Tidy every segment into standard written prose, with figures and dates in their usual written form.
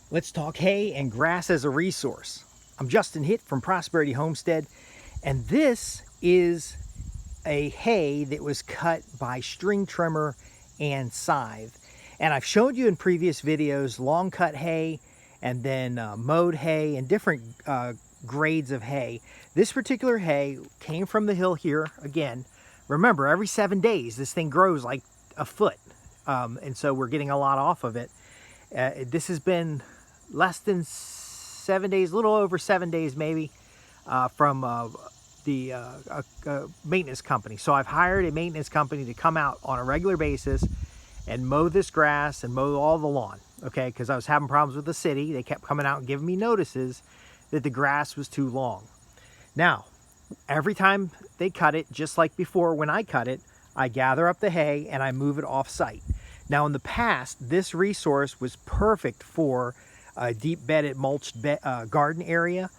Let's talk hay and grass as a resource. I'm Justin Hitt from Prosperity Homestead, and this is a hay that was cut by string trimmer and scythe. And I've showed you in previous videos long cut hay and then mowed hay and different grades of hay. This particular hay came from the hill here. Again, remember, every 7 days this thing grows like a foot, and so we're getting a lot off of it. This has been less than 7 days, a little over 7 days maybe, from the maintenance company. So I've hired a maintenance company to come out on a regular basis and mow this grass and mow all the lawn, okay? Because I was having problems with the city. They kept coming out and giving me notices that the grass was too long. Now, every time they cut it, just like before when I cut it, I gather up the hay and I move it off site. Now, in the past, this resource was perfect for a deep bedded mulched garden area.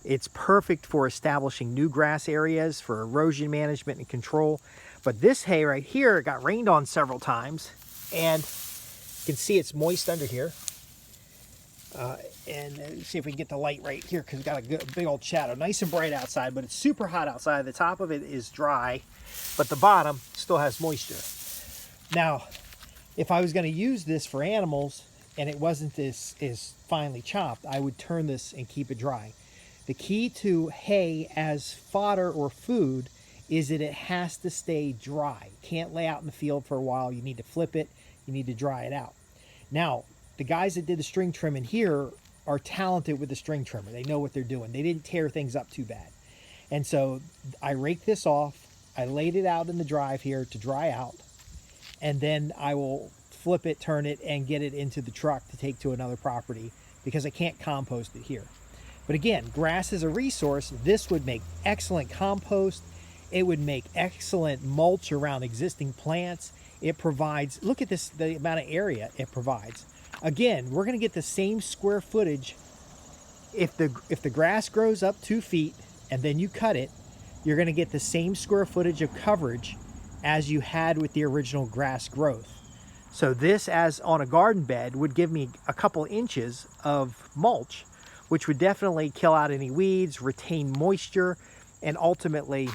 It's perfect for establishing new grass areas for erosion management and control. But this hay right here, it got rained on several times, and you can see it's moist under here. And see if we can get the light right here, because it's got a good, big old shadow. Nice and bright outside, but it's super hot outside. The top of it is dry, but the bottom still has moisture. Now, if I was going to use this for animals and it wasn't as finely chopped, I would turn this and keep it dry. The key to hay as fodder or food is that it has to stay dry. It can't lay out in the field for a while. You need to flip it. You need to dry it out. Now, the guys that did the string trimming here are talented with the string trimmer. They know what they're doing. They didn't tear things up too bad. And so I raked this off. I laid it out in the drive here to dry out. And then I will flip it, turn it, and get it into the truck to take to another property, because I can't compost it here. But again, grass is a resource. This would make excellent compost. It would make excellent mulch around existing plants. It provides, look at this, the amount of area it provides. Again, we're going to get the same square footage. If the grass grows up 2 feet and then you cut it, you're going to get the same square footage of coverage as you had with the original grass growth. So this, as on a garden bed, would give me a couple inches of mulch, which would definitely kill out any weeds, retain moisture, and ultimately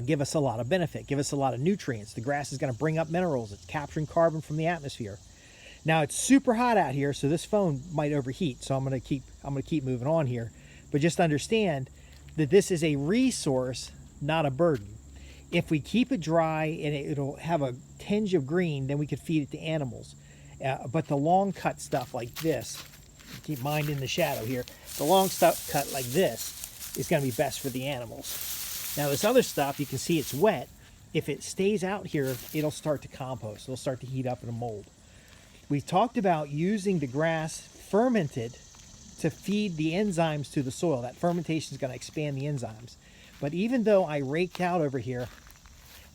give us a lot of benefit, give us a lot of nutrients. The grass is going to bring up minerals. It's capturing carbon from the atmosphere. Now, it's super hot out here, so this phone might overheat. So I'm going to keep moving on here. But just understand that this is a resource, not a burden. If we keep it dry and it'll have a tinge of green, then we could feed it to animals. But the long cut stuff like this, keep mine in the shadow here, the long stuff cut like this is going to be best for the animals. Now, this other stuff, you can see it's wet. If it stays out here, it'll start to compost. It'll start to heat up and mold. We talked about using the grass fermented to feed the enzymes to the soil. That fermentation is going to expand the enzymes. But even though I raked out over here,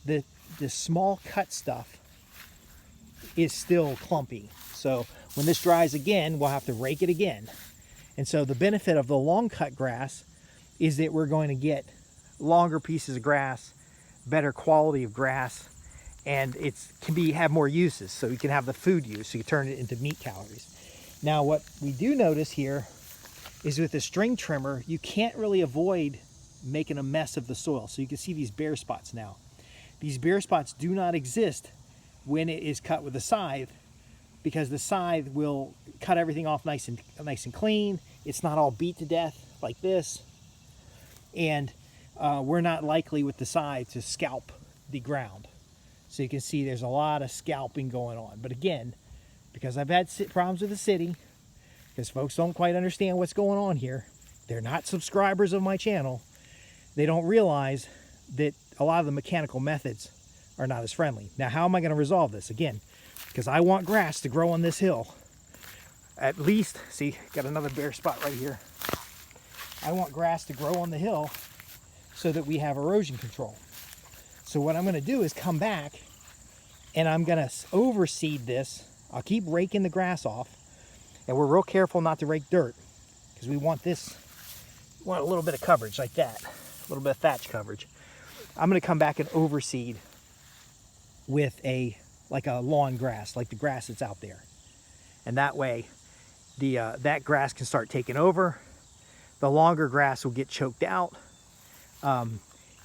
the small cut stuff is still clumpy. So when this dries again, we'll have to rake it again. And so the benefit of the long cut grass is that we're going to get longer pieces of grass, better quality of grass, and it can have more uses. So you can have the food use, so you turn it into meat calories. Now, what we do notice here is with the string trimmer, you can't really avoid making a mess of the soil. So you can see these bare spots now. These bare spots do not exist when it is cut with a scythe, because the scythe will cut everything off nice and clean. It's not all beat to death like this. And we're not likely with the scythe to scalp the ground. So you can see there's a lot of scalping going on. But again, because I've had problems with the city, because folks don't quite understand what's going on here, they're not subscribers of my channel, they don't realize that a lot of the mechanical methods are not as friendly. Now, how am I going to resolve this? Again, because I want grass to grow on this hill. At least, see, got another bare spot right here. I want grass to grow on the hill so that we have erosion control. So what I'm going to do is come back and I'm going to overseed this. I'll keep raking the grass off, and we're real careful not to rake dirt, because we want a little bit of coverage like that, a little bit of thatch coverage. I'm going to come back and overseed with like a lawn grass, like the grass that's out there. And that way that grass can start taking over. The longer grass will get choked out.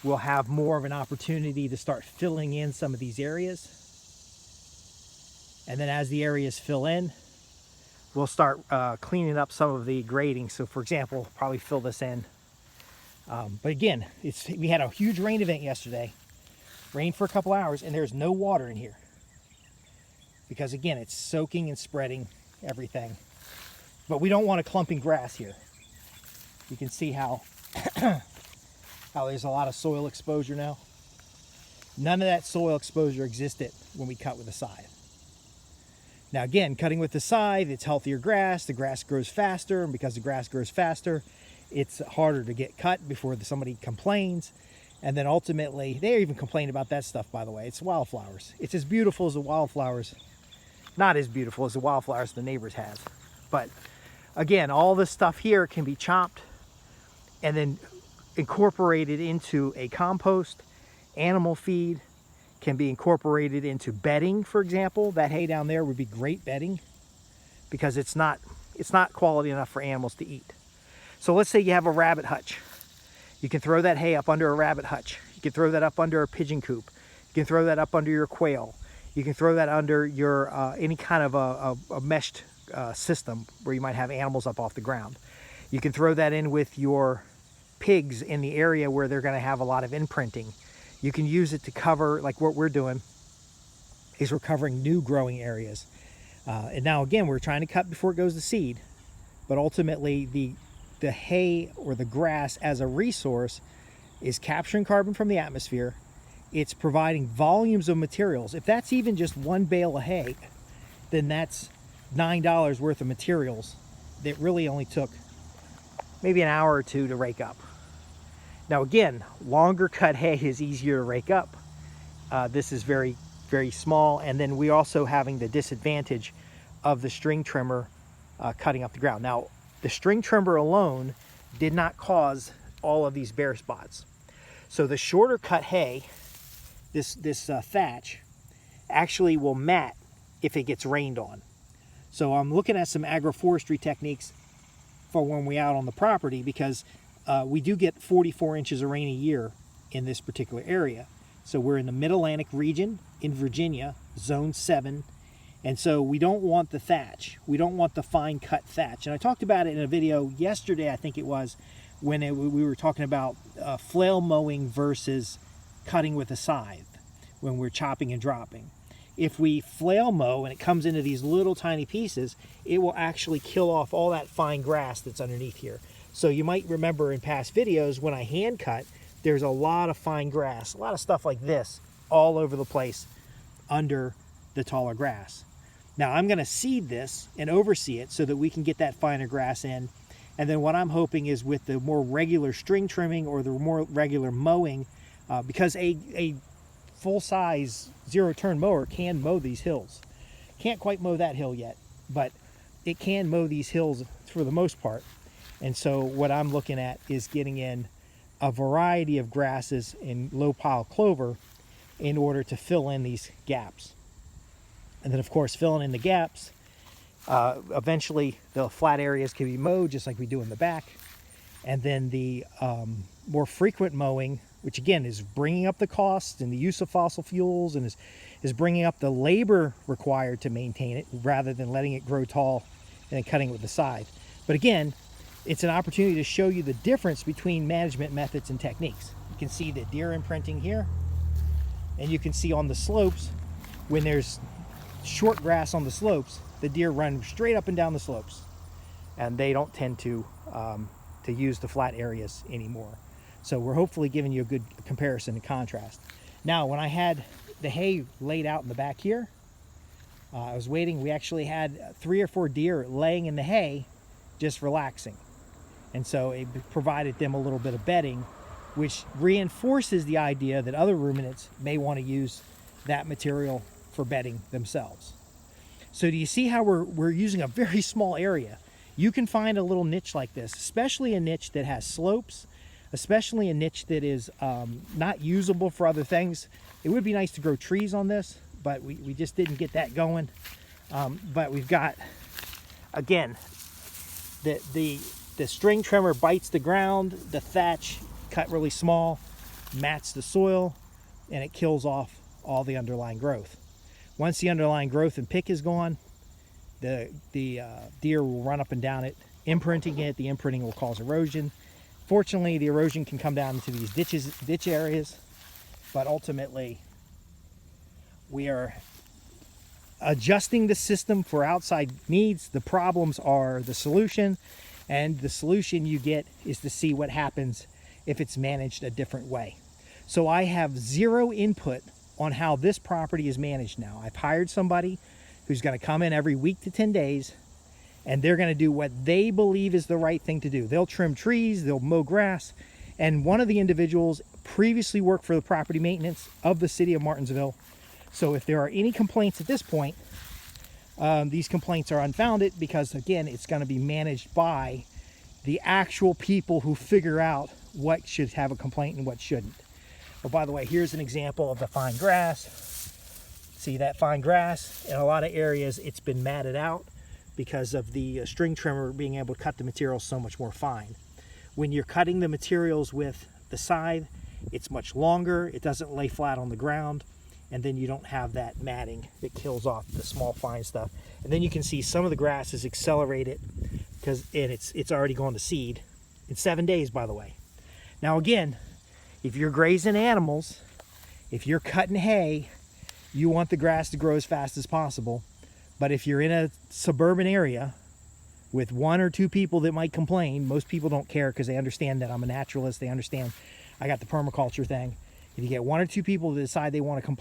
We'll have more of an opportunity to start filling in some of these areas. And then as the areas fill in, we'll start cleaning up some of the grading. So for example, probably fill this in. But again, we had a huge rain event yesterday. Rained for a couple hours and there's no water in here. Because again, it's soaking and spreading everything. But we don't want a clumping grass here. You can see how, how there's a lot of soil exposure now. None of that soil exposure existed when we cut with a scythe. Now again, cutting with the scythe, it's healthier grass. The grass grows faster, and because the grass grows faster, it's harder to get cut before somebody complains. And then ultimately, they even complain about that stuff, by the way. It's wildflowers. It's as beautiful as the wildflowers. Not as beautiful as the wildflowers the neighbors have. But again, all this stuff here can be chopped and then incorporated into a compost, animal feed, can be incorporated into bedding, for example. That hay down there would be great bedding because it's not quality enough for animals to eat. So let's say you have a rabbit hutch. You can throw that hay up under a rabbit hutch. You can throw that up under a pigeon coop. You can throw that up under your quail. You can throw that under your any kind of a meshed system where you might have animals up off the ground. You can throw that in with your pigs in the area where they're going to have a lot of imprinting. You can use it to cover, like what we're doing is we're covering new growing areas. And now again, we're trying to cut before it goes to seed, but ultimately the hay or the grass as a resource is capturing carbon from the atmosphere. It's providing volumes of materials. If that's even just one bale of hay, then that's $9 worth of materials that really only took maybe an hour or two to rake up. Now again, longer cut hay is easier to rake up. This is very, very small. And then we also having the disadvantage of the string trimmer cutting up the ground. Now, the string trimmer alone did not cause all of these bare spots. So the shorter cut hay, this thatch, actually will mat if it gets rained on. So I'm looking at some agroforestry techniques for when we're out on the property, because we do get 44 inches of rain a year in this particular area. So we're in the Mid-Atlantic region in Virginia, zone 7. And so we don't want the thatch. We don't want the fine cut thatch. And I talked about it in a video yesterday, I think it was, when we were talking about flail mowing versus cutting with a scythe when we're chopping and dropping. If we flail mow and it comes into these little tiny pieces, it will actually kill off all that fine grass that's underneath here. So you might remember in past videos when I hand cut, there's a lot of fine grass, a lot of stuff like this all over the place under the taller grass. Now I'm going to seed this and oversee it so that we can get that finer grass in. And then what I'm hoping is with the more regular string trimming or the more regular mowing, because a full-size zero-turn mower can mow these hills. Can't quite mow that hill yet, but it can mow these hills for the most part. And so what I'm looking at is getting in a variety of grasses in low pile clover in order to fill in these gaps. And then of course, filling in the gaps, eventually the flat areas can be mowed just like we do in the back. And then the more frequent mowing, which again is bringing up the cost and the use of fossil fuels and is bringing up the labor required to maintain it rather than letting it grow tall and then cutting it with the scythe. But again, it's an opportunity to show you the difference between management methods and techniques. You can see the deer imprinting here, and you can see on the slopes, when there's short grass on the slopes, the deer run straight up and down the slopes, and they don't tend to use the flat areas anymore. So we're hopefully giving you a good comparison and contrast. Now, when I had the hay laid out in the back here, I was waiting. We actually had 3 or 4 deer laying in the hay, just relaxing. And so it provided them a little bit of bedding, which reinforces the idea that other ruminants may want to use that material for bedding themselves. So do you see how we're using a very small area? You can find a little niche like this, especially a niche that has slopes, especially a niche that is not usable for other things. It would be nice to grow trees on this, but we just didn't get that going. But we've got, again, the string trimmer bites the ground, the thatch cut really small, mats the soil, and it kills off all the underlying growth. Once the underlying growth and pick is gone, the deer will run up and down it, imprinting it. The imprinting will cause erosion. Fortunately, the erosion can come down into these ditch areas, but ultimately we are adjusting the system for outside needs. The problems are the solution, and the solution you get is to see what happens if it's managed a different way. So I have zero input on how this property is managed now. I've hired somebody who's going to come in every week to 10 days, and they're going to do what they believe is the right thing to do. They'll trim trees, they'll mow grass, and one of the individuals previously worked for the property maintenance of the city of Martinsville. So if there are any complaints at this point, these complaints are unfounded, because again, it's going to be managed by the actual people who figure out what should have a complaint and what shouldn't. Oh, by the way, here's an example of the fine grass. See that fine grass? In a lot of areas, it's been matted out because of the string trimmer being able to cut the material so much more fine. When you're cutting the materials with the scythe, it's much longer, it doesn't lay flat on the ground, and then you don't have that matting that kills off the small fine stuff. And then you can see some of the grass is accelerated because it's already gone to seed in 7 days, by the way. Now again, if you're grazing animals, if you're cutting hay, you want the grass to grow as fast as possible. But if you're in a suburban area with 1 or 2 people that might complain, most people don't care because they understand that I'm a naturalist. They understand I got the permaculture thing. If you get 1 or 2 people that decide they want to complain,